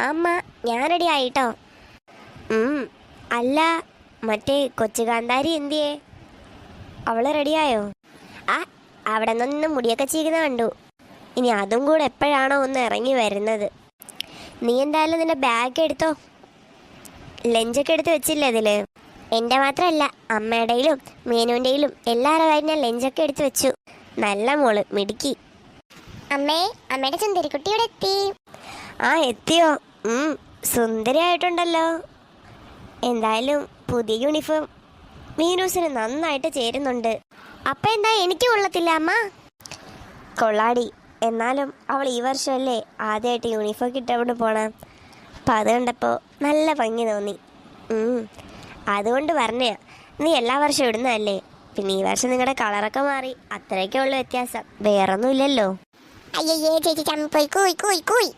അമ്മ ഞാൻ റെഡി ആയിട്ടോ. അല്ല, മറ്റേ കൊച്ചു കാന്താരി എന്തിയേ? അവള് റെഡിയായോ? ആ, അവിടെ നിന്ന് മുടിയൊക്കെ ചീകുന്ന കണ്ടു. ഇനി അതും കൂടെ എപ്പോഴാണോ ഒന്ന് ഇറങ്ങി വരുന്നത്. നീ എന്തായാലും നിന്റെ ബാഗ് എടുത്തോ. ലഞ്ചൊക്കെ എടുത്ത് വെച്ചില്ലേ അതില്? എൻ്റെ മാത്രമല്ല, അമ്മയുടെയിലും മീനുവിൻ്റെയിലും എല്ലാവരുടെ കാര്യം ഞാൻ ലഞ്ചൊക്കെ എടുത്ത് വെച്ചു. നല്ല മോള്, മിടുക്കി. അമ്മേ, അമ്മയുടെ സുന്ദരിക്കുട്ടി ഇവിടെ എത്തി. ആ, എത്തിയോ? സുന്ദരിയായിട്ടുണ്ടല്ലോ. എന്തായാലും പുതിയ യൂണിഫോം മീനൂസിന് നന്നായിട്ട് ചേരുന്നുണ്ട്. അപ്പൊ എന്താ എനിക്ക് കൊള്ളത്തില്ല അമ്മ? കൊള്ളാടി. എന്നാലും അവൾ ഈ വർഷമല്ലേ ആദ്യമായിട്ട് യൂണിഫോം കിട്ടവിടെ പോണം. അപ്പം അത് കണ്ടപ്പോൾ നല്ല ഭംഗി തോന്നി. അതുകൊണ്ട് പറഞ്ഞാ, നീ എല്ലാ വർഷവും ഇടുന്നതല്ലേ. പിന്നെ ഈ വർഷം നിങ്ങളുടെ കളറൊക്കെ മാറി, അത്രയൊക്കെ ഉള്ള വ്യത്യാസം, വേറൊന്നും ഇല്ലല്ലോ. അയ്യേ ചേച്ചി, ചമ്മി പോയി കൂയി കൂയി കൂയി.